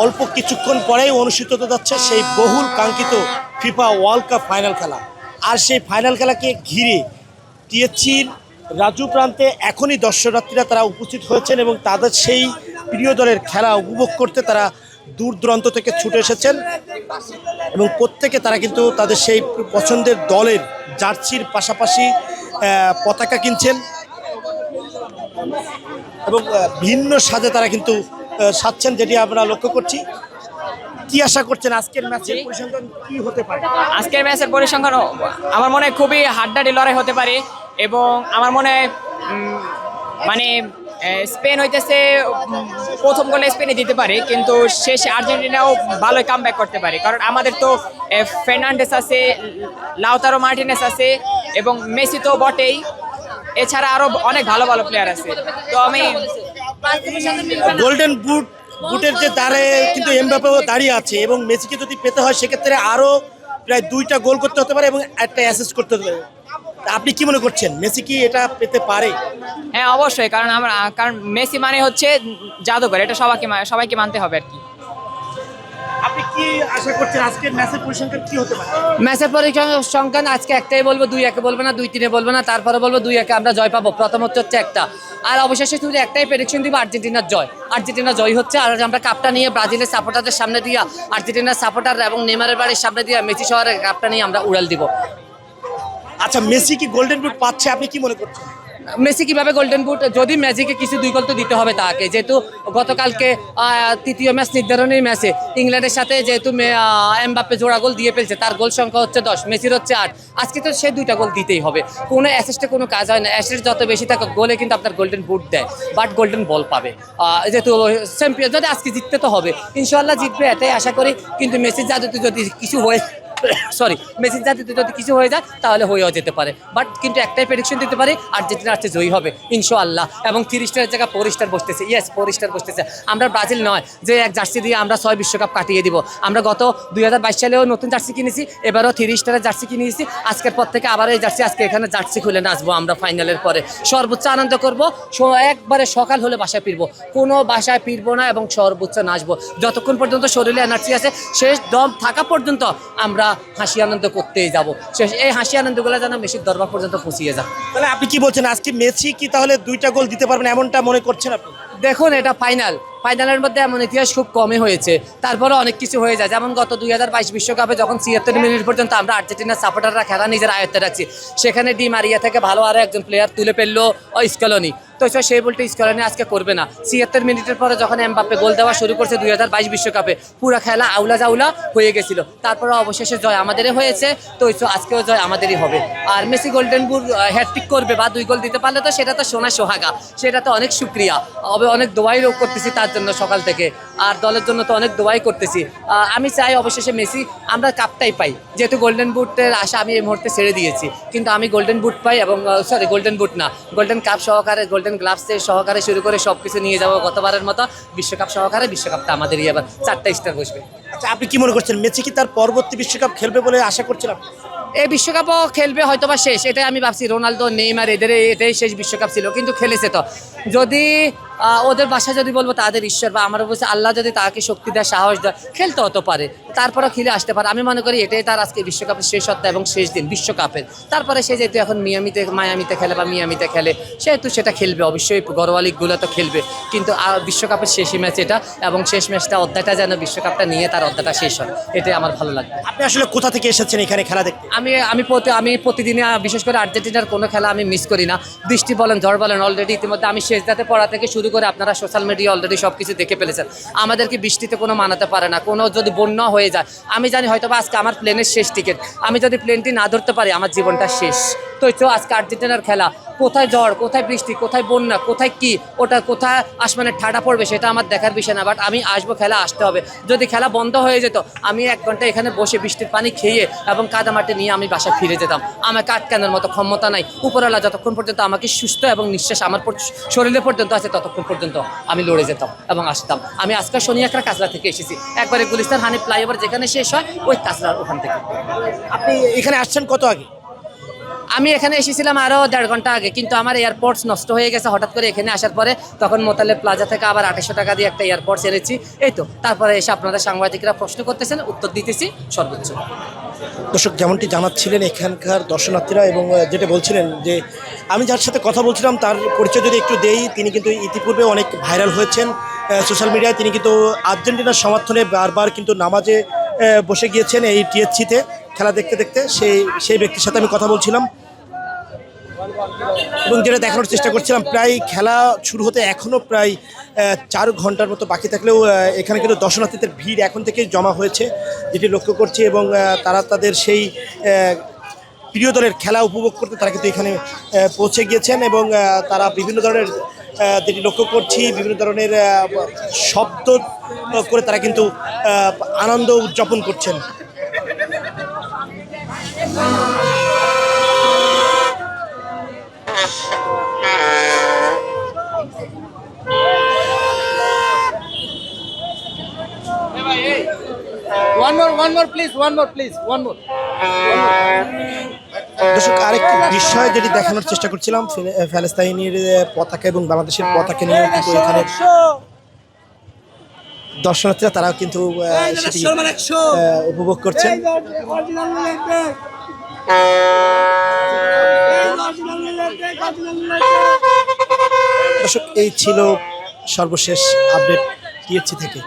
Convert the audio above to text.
অল্প কিছুক্ষণ পরেই অনুষ্ঠিত হতে যাচ্ছে সেই বহুল কাঙ্ক্ষিত ফিফা ওয়ার্ল্ড কাপ ফাইনাল খেলা। আর সেই ফাইনাল খেলাকে ঘিরে টিএসসির রাজু প্রান্তে এখনই দর্শনার্থীরা তারা উপস্থিত হয়েছেন এবং তাদের সেই প্রিয় দলের খেলা উপভোগ করতে তারা দূর দূরান্ত থেকে ছুটে এসেছেন এবং প্রত্যেকে তারা কিন্তু তাদের সেই পছন্দের দলের জার্সির পাশাপাশি পতাকা কিনছেন এবং ভিন্ন সাজে তারা কিন্তু সাজছেন, যেটি আমরা লক্ষ্য করছি। কি আশা করছেন আজকের ম্যাচের পরিসংখ্যান কি হতে পারে? আজকের ম্যাচের পরিসংখ্যান আমার মনে হয় খুবই হাড্ডাহাড্ডি লড়াই হতে পারে এবং আমার মনে হয় মানে স্পেন হইতেছে প্রথম গোলে স্পেনে দিতে পারে, কিন্তু শেষে আর্জেন্টিনাও ভালোই কামব্যাক করতে পারে, কারণ আমাদের তো ফার্নান্ডেস আছে, লাউতারো মার্টিনেস আছে এবং মেসি তো বটেই, এছাড়া আরও অনেক ভালো ভালো প্লেয়ার আছে। তো আমি গোল্ডেন বুটের যে দ্বারে কিন্তু এমবাপ্পেও দাঁড়িয়ে আছে এবং মেসিকে যদি পেতে হয় সেক্ষেত্রে আরও প্রায় 2টা গোল করতে হতে পারে এবং একটা অ্যাসিস্ট করতে হতে পারে। আপনি কি মনে করছেন মেসি কি এটা পেতে পারে? হ্যাঁ অবশ্যই, কারণ মেসি মানে হচ্ছে জাদুঘর, এটা সবাইকে মানতে হবে আর কি। আপনি কি আশা করছেন আজকের ম্যাচের পরিসংখ্যান কি হতে পারে? ম্যাচের পরিসংখ্যান আজকে একটাই বলবো, 2-1 বলবো না, 2-3 বলবো না, তারপরে বলবো 2-1 আমরা জয় পাবো। প্রথম হচ্ছে একটা, আর অবশেষে শুধু একটাই প্রেডিকশন দিব, আর্জেন্টিনার জয়। আর্জেন্টিনা জয় হচ্ছে, আর আমরা কাপটা নিয়ে ব্রাজিলের সাপোর্টারদের সামনে দিয়া, আর্জেন্টিনার সাপোর্টার এবং নেইমারের বাড়ির সামনে দিয়া মেসি শহরের কাপটা নিয়ে আমরা উড়াল দিব। আচ্ছা, মেসি কি গোল্ডেন বুট পাচ্ছে আপনি কি মনে করছেন? মেসি কিভাবে গোল্ডেন বুট, যদি ম্যাজিকে কিছু 2 গোল তো দিতে হবে তাকে, যেহেতু গতকালকে তৃতীয় ম্যাচ নির্ধারণী ম্যাচে ইংল্যান্ডের সাথে যেহেতু এমবাপ্পে জোড়া গোল দিয়ে ফেলছে, তার গোল সংখ্যা হচ্ছে 10, মেসির হচ্ছে 8। আজকে তো সে 2টা গোল দিতেই হবে, কোনো অ্যাসিস্টে কোনো কাজ হয় না, অ্যাসিস্ট যত বেশি থাকে গোলে কিন্তু আপনার গোল্ডেন বুট দেয়, বাট গোল্ডেন বল পাবে। যেহেতু চ্যাম্পিয়ন, যদি আজকে জিততে তো হবে, ইনশাল্লাহ জিতবে এটাই আশা করি। কিন্তু মেসির জাদুতে যদি কিছু হয়ে মেসির জাতিতে যদি কিছু হয়ে যায় তাহলে হয়েও যেতে পারে, বাট কিন্তু একটাই প্রেডিকশন দিতে পারি, আর্জেন্টিনা আজকে জয়ী হবে ইনশাআল্লাহ। এবং 3 স্টারের জায়গায় 4 স্টার বসতেছে, 4 স্টার বসতেছে। আমরা ব্রাজিল নয় যে এক জার্সি দিয়ে আমরা 6 বিশ্বকাপ কাটিয়ে দিব। আমরা গত 2022 সালেও নতুন জার্সি কিনেছি, এবারও 3 স্টারের জার্সি কিনেছি। আজকের পর থেকে আবার এই জার্সি, আজকে এখানে জার্সি খুলে নাচবো আমরা ফাইনালের পরে, সর্বোচ্চ আনন্দ করবো, একবারে সকাল হলে বাসায় ফিরবো, কোনো বাসায় ফিরবো না এবং সর্বোচ্চ নাচবো যতক্ষণ পর্যন্ত শরীরে এনার্জি আছে, শেষ দম থাকা পর্যন্ত আমরা হাসি আনন্দ করতেই যাব। এই হাসি আনন্দগুলো যেন মেসির দরবার পর্যন্ত পৌঁছিয়ে যায়। তাহলে আপনি কি বলছেন আজকে মেসি কি তাহলে 2টা গোল দিতে পারবেন এমনটা মনে করছেন আপনি? দেখুন, এটা ফাইনালের মধ্যে এমন ইতিহাস খুব কমই হয়েছে, তারপরে অনেক কিছু হয়ে যায়। যেমন গত 2022 বিশ্বকাপে যখন 76 মিনিট পর্যন্ত আমরা আর্জেন্টিনার সাপোর্টাররা খেলা নিজের আয়ত্তে রাখছি, সেখানে ডি মারিয়া থেকে ভালো আরও একজন প্লেয়ার তুলে ফেললো স্কলোনি, তো সেই বলতে স্কলোনি আজকে করবে না। 76 মিনিটের পরে যখন এমবাপ্পে গোল দেওয়া শুরু করছে 2022 বিশ্বকাপে, পুরো খেলা আউলা জাউলা হয়ে গেছিল, তারপরে অবশেষে জয় আমাদেরই হয়েছে, তো আজকেও জয় আমাদেরই হবে। আর মেসি গোল্ডেন বুট হ্যাটট্রিক করবে বা 2 গোল দিতে পারলে তো সেটা তো সোনা সোহাগা, সেটা তো অনেক শুক্রিয়া, অনেক দোয়াই করতেছি তার জন্য সকাল থেকে, আর দলের জন্য তো অনেক দোয়াই করতেছি। আমি চাই অবশেষে মেসি আমরা কাপটাই পাই, যেহেতু গোল্ডেন বুটের আশা আমি এই মুহূর্তে ছেড়ে দিয়েছি, কিন্তু আমি গোল্ডেন বুট পাই এবং গোল্ডেন বুট না, গোল্ডেন কাপ সহকারে, গোল্ডেন গ্লাভসের সহকারে শুরু করে সব কিছু নিয়ে যাবো গতবারের মতো বিশ্বকাপ সহকারে। বিশ্বকাপটা আমাদেরই এবার 4টা স্টার বসবে। আচ্ছা, আপনি কি মনে করছেন মেসি কি তার পরবর্তী বিশ্বকাপ খেলবে বলে আশা করছেন আপনি? এই বিশ্বকাপও খেলবে হয়তো বা শেষ, এটাই আমি ভাবছি। রোনালদো, নেইমার এদের এটাই শেষ বিশ্বকাপ ছিল, কিন্তু খেলেছে তো। যদি ওদের বাসায় যদি বলবো তাদের ঈশ্বর বা আমার বলছে আল্লাহ যদি তাকে শক্তি দেয়, সাহস দেয়, খেলতে হতে পারে, তারপরে খেলে আসতে পারে। আমি মনে করি এটাই তার আজকে বিশ্বকাপের শেষ সত্তা এবং শেষ দিন বিশ্বকাপের। তারপরে সে যেহেতু এখন মায়ামিতে খেলে বা মিয়ামিতে খেলে, সেহেতু সেটা খেলবে অবশ্যই, ঘরোয়া লিগগুলো তো খেলবে, কিন্তু বিশ্বকাপের শেষই ম্যাচ এটা, এবং শেষ ম্যাচটা অধ্যায়টা যেন বিশ্বকাপটা নিয়ে তার অধ্যায়টা শেষ হয়, এটাই আমার ভালো লাগবে। আপনি আসলে কোথা থেকে এসেছেন এখানে খেলা দেখতে? আমি প্রতিদিনে, বিশেষ করে আর্জেন্টিনার কোনো খেলা আমি মিস করি না। বৃষ্টি বলেন, ঝড় বলেন, অলরেডি ইতিমধ্যে আমি শেষ দাতে পড়া থেকে শুরু করে আপনারা সোশ্যাল মিডিয়া অলরেডি সব কিছু দেখে ফেলেছেন। আমাদেরকে বৃষ্টিতে কোনো মানাতে পারে না, কোনো যদি বন্যা হয়ে যায়, আমি জানি হয়তো বা আজকে আমার প্লেনের শেষ টিকিট, আমি যদি প্লেনটি না ধরতে পারি আমার জীবনটা শেষ। তো আজকে আর্জেন্টিনার খেলা, কোথায় ঝড়, কোথায় বৃষ্টি, কোথায় বন্যা, কোথায় কি, ওটা কোথায় আসমানে ঠাডা পড়বে সেটা আমার দেখার বিষয় না, বাট আমি আসবো, খেলা আসতে হবে। যদি খেলা বন্ধ হয়ে যেত, আমি 1 ঘন্টা এখানে বসে বৃষ্টির পানি খেয়ে এবং কাদামাটি নিয়ে আমি বাসায় ফিরে যেতাম। আমাকে আটকানোর মতো ক্ষমতা নাই। উপরওয়ালা যতক্ষণ পর্যন্ত আমাকে সুস্থ এবং নিঃশ্বাস আমার শরীরে পর্যন্ত আছে ততক্ষণ পর্যন্ত আমি লড়ে যেতাম এবং আসতাম। আমি আজকে শনিয়াকড়া কাজলা থেকে এসেছি, একবারে গুলিস্তান হানি ফ্লাইওভার যেখানে শেষ হয় ওই কাজলার ওখান থেকে। আপনি এখানে আসছেন কত আগে? আমি এখানে এসেছিলাম আরও 1.5 ঘন্টা আগে, কিন্তু আমার এয়ারপোর্টস নষ্ট হয়ে গেছে হঠাৎ করে এখানে আসার পরে। তখন মোতালেব প্লাজা থেকে আবার 2800 টাকা দিয়ে একটা এয়ারপোর্টস এনেছি। এই তো, তারপরে এসে আপনাদের সাংবাদিকরা প্রশ্ন করতেছেন, উত্তর দিতেছি সর্বোচ্চ। দর্শক যেমনটি জানাচ্ছিলেন এখানকার দর্শনার্থীরা, এবং যেটা বলছিলেন যে আমি যার সাথে কথা বলছিলাম তার পরিচয় যদি একটু দেই, তিনি কিন্তু ইতিপূর্বে অনেক ভাইরাল হয়েছেন সোশ্যাল মিডিয়ায়। তিনি কিন্তু আর্জেন্টিনার সমর্থনে বারবার কিন্তু নামাজে বসে গিয়েছেন এই টিএসসিতে খেলা দেখতে দেখতে। সেই ব্যক্তির সাথে আমি কথা বলছিলাম এবং যেটা দেখানোর চেষ্টা করছিলাম, প্রায় খেলা শুরু হতে এখনও প্রায় 4 ঘন্টার মতো বাকি থাকলেও এখানে কিন্তু দর্শনার্থীদের ভিড় এখন থেকেই জমা হয়েছে, যেটি লক্ষ্য করছি। এবং তারা তাদের সেই প্রিয় দলের খেলা উপভোগ করতে তারা কিন্তু এখানে পৌঁছে গিয়েছেন, এবং তারা বিভিন্ন ধরনের যেটি লক্ষ্য করছি বিভিন্ন ধরনের শব্দ করে তারা কিন্তু আনন্দ উদযাপন করছেন। One more, please. দর্শক আরেকটি বিষয় যেটি দেখানোর চেষ্টা করছিলাম, ফ্যালেস্তাইনের পতাকা এবং বাংলাদেশের পতাকা নিয়ে কিন্তু এখানে দর্শনার্থীরা তারা কিন্তু সেটি উপভোগ করছেন। দর্শক এই ছিল সর্বশেষ আপডেট টিএসসি থেকে।